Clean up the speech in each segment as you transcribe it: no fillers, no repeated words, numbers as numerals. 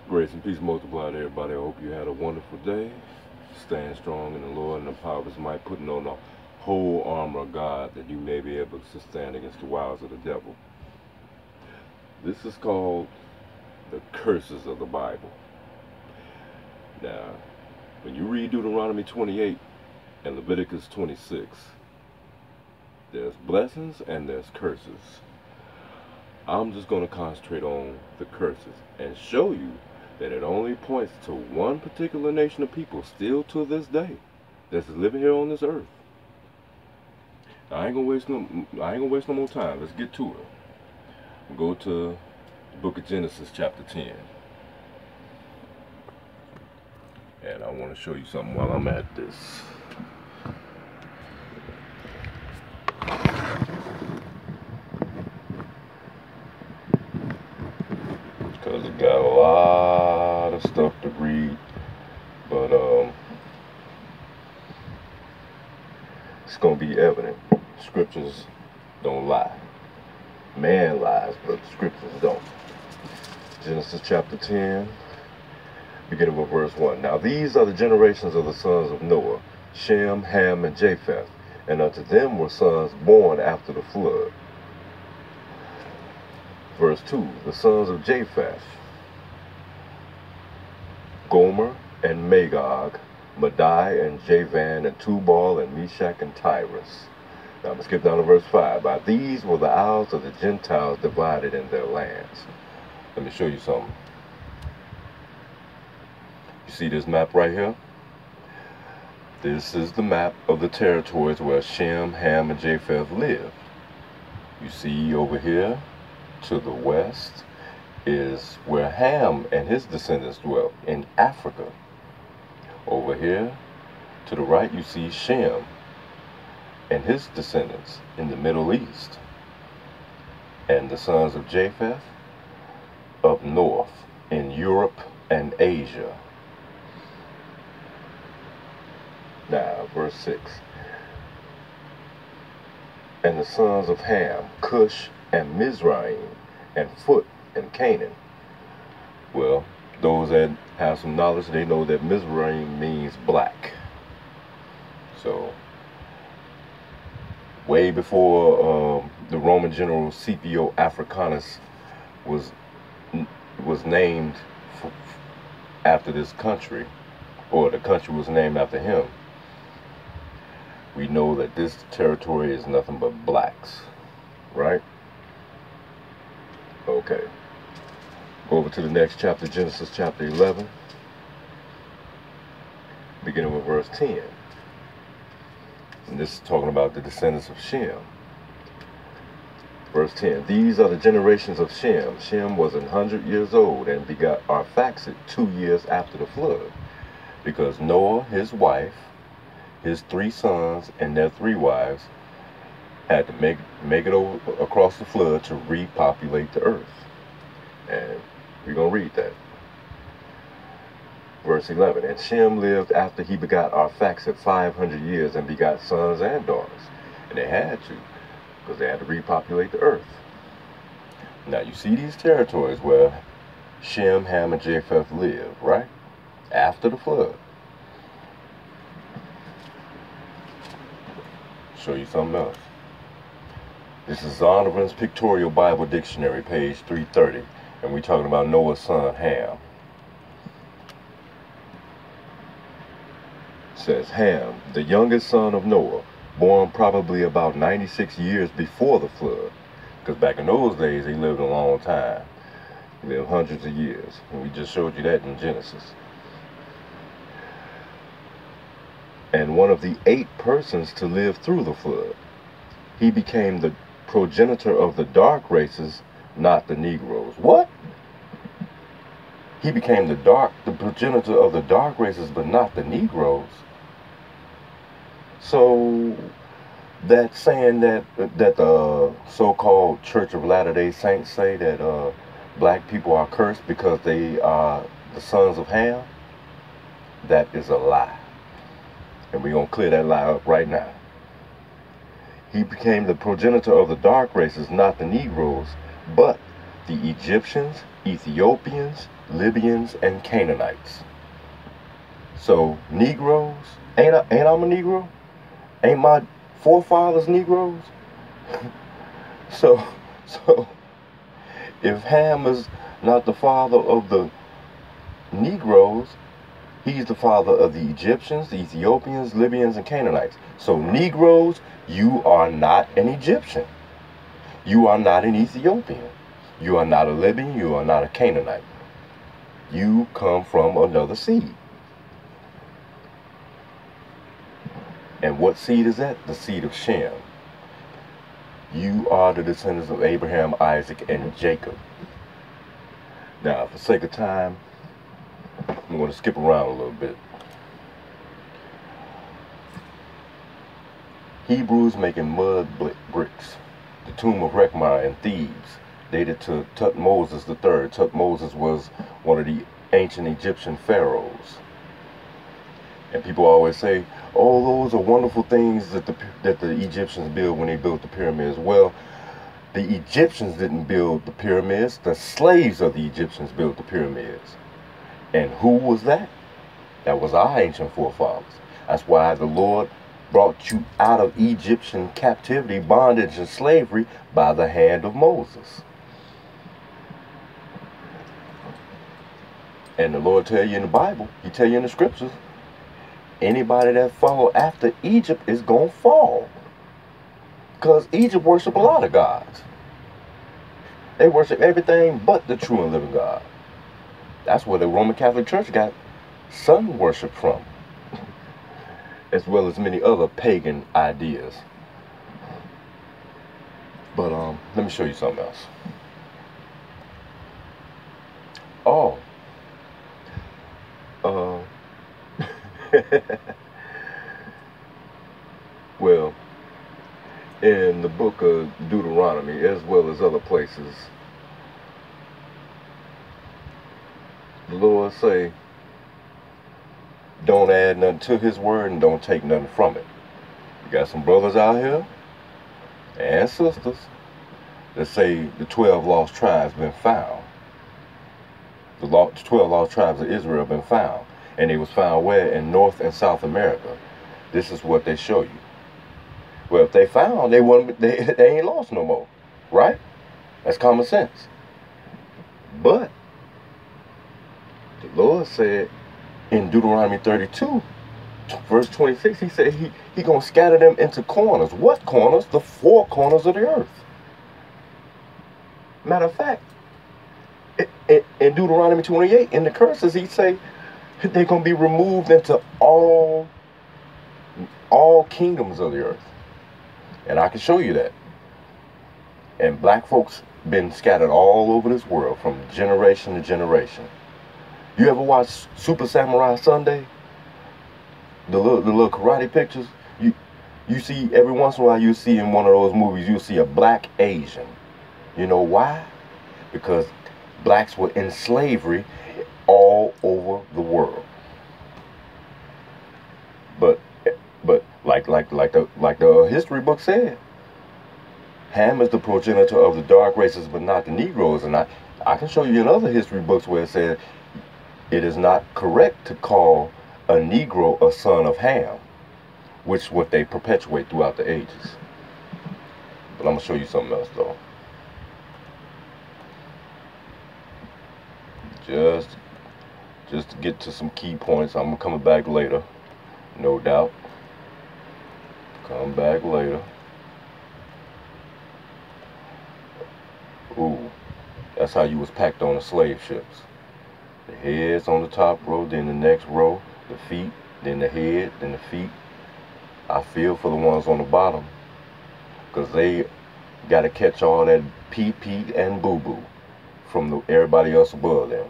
Grace and peace multiplied, everybody. I hope you had a wonderful day. Stand strong in the Lord and the power of his might, putting on the whole armor of God that you may be able to stand against the wiles of the devil. This is called the curses of the Bible. Now, when you read Deuteronomy 28 and Leviticus 26, there's blessings and there's curses. I'm just going to concentrate on the curses and show you that it only points to one particular nation of people still to this day that's living here on this earth. Now, I ain't gonna waste no more time. Let's get to it. We'll go to the book of Genesis chapter 10. And I want to show you something while I'm at this. Because it got a lot of stuff to read. But it's going to be evident. Scriptures don't lie. Man lies, but scriptures don't. Genesis chapter 10, beginning with verse 1. Now these are the generations of the sons of Noah, Shem, Ham, and Japheth, and unto them were sons born after the flood. Verse 2, the sons of Japheth, Gomer and Magog, Madai and Javan and Tubal and Meshach and Tyrus. Now I'm going to skip down to verse 5. By these were the isles of the Gentiles divided in their lands. Let me show you something. You see this map right here? This is the map of the territories where Shem, Ham, and Japheth lived. You see over here to the west is where Ham and his descendants dwelt, in Africa. Over here to the right you see Shem and his descendants in the Middle East. And the sons of Japheth up north in Europe and Asia. Now, verse 6. And the sons of Ham, Cush and Mizraim, and Phut and Canaan. Well, those that have some knowledge, they know that Mizraim means black. So, way before the Roman general Scipio Africanus was named after this country, or the country was named after him, we know that this territory is nothing but blacks, right? Okay. Go over to the next chapter, Genesis chapter 11, beginning with verse 10. And this is talking about the descendants of Shem. Verse 10, these are the generations of Shem. Shem was 100 years old and begot Arphaxad 2 years after the flood, because Noah, his wife, his 3 sons, and their 3 wives had to make it over across the flood to repopulate the earth. And we're going to read that. Verse 11, and Shem lived after he begot Arphaxad 500 years and begot sons and daughters. And they had to, because they had to repopulate the earth. Now you see these territories where Shem, Ham, and Japheth lived, right? After the flood. Show you something else. This is Zondervan's Pictorial Bible Dictionary, page 330, and we're talking about Noah's son Ham. It says, Ham, the youngest son of Noah, born probably about 96 years before the flood, because back in those days they lived a long time. They lived hundreds of years, and we just showed you that in Genesis. And one of the 8 persons to live through the flood. He became the progenitor of the dark races, not the Negroes. What? He became the progenitor of the dark races, but not the Negroes. So that saying that the so-called Church of Latter-day Saints say that black people are cursed because they are the sons of Ham, that is a lie. And we're going to clear that lie up right now. He became the progenitor of the dark races, not the Negroes, but the Egyptians, Ethiopians, Libyans, and Canaanites. So Negroes, ain't I a Negro? Ain't my forefathers Negroes? so so if Ham is not the father of the Negroes, he's the father of the Egyptians, the Ethiopians, Libyans, and Canaanites. So Negroes, you are not an Egyptian. You are not an Ethiopian. You are not a Libyan. You are not a Canaanite. You come from another seed. And what seed is that? The seed of Shem. You are the descendants of Abraham, Isaac, and Jacob. Now, for sake of time, I'm going to skip around a little bit. Hebrews making mud bricks. The tomb of Rekhmah in Thebes, dated to Tutmosis III. Tutmosis was one of the ancient Egyptian pharaohs. And people always say, oh, those are wonderful things that the Egyptians built when they built the pyramids. Well, the Egyptians didn't build the pyramids. The slaves of the Egyptians built the pyramids. And who was that? That was our ancient forefathers. That's why the Lord brought you out of Egyptian captivity, bondage, and slavery by the hand of Moses. And the Lord tell you in the Bible, he tell you in the scriptures, anybody that follow after Egypt is going to fall. Because Egypt worship a lot of gods. They worship everything but the true and living God. That's where the Roman Catholic Church got sun worship from, as well as many other pagan ideas. But let me show you something else. Oh. Well, in the book of Deuteronomy, as well as other places, the Lord say, don't add nothing to his word and don't take nothing from it. You got some brothers out here and sisters that say the 12 lost tribes been found. The 12 lost tribes of Israel have been found. And they was found where? In North and South America. This is what they show you. Well, if they found, they ain't lost no more. Right? That's common sense. But the Lord said in Deuteronomy 32, verse 26, he said he gonna scatter them into corners. What corners? The four corners of the earth. Matter of fact, in Deuteronomy 28, in the curses, he say they're gonna be removed into all kingdoms of the earth. And I can show you that. And black folks been scattered all over this world from generation to generation. You ever watch Super Samurai Sunday? The little karate pictures? You see, every once in a while you see in one of those movies, you'll see a black Asian. You know why? Because blacks were in slavery all over the world. But like the history book said, Ham is the progenitor of the dark races, but not the Negroes. And I can show you in other history books where it said it is not correct to call a Negro a son of Ham, which is what they perpetuate throughout the ages. But I'm gonna show you something else though. Just to get to some key points. I'm coming back later, no doubt. Come back later. Ooh, that's how you was packed on the slave ships. The head's on the top row, then the next row, the feet, then the head, then the feet. I feel for the ones on the bottom, because they got to catch all that pt and boo-boo from everybody else above them.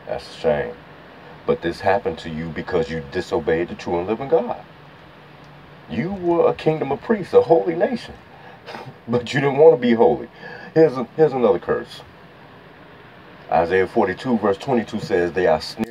That's a shame. But this happened to you because you disobeyed the true and living God. You were a kingdom of priests, a holy nation. But you didn't want to be holy. Here's another curse. Isaiah 42 verse 22 says, they are snared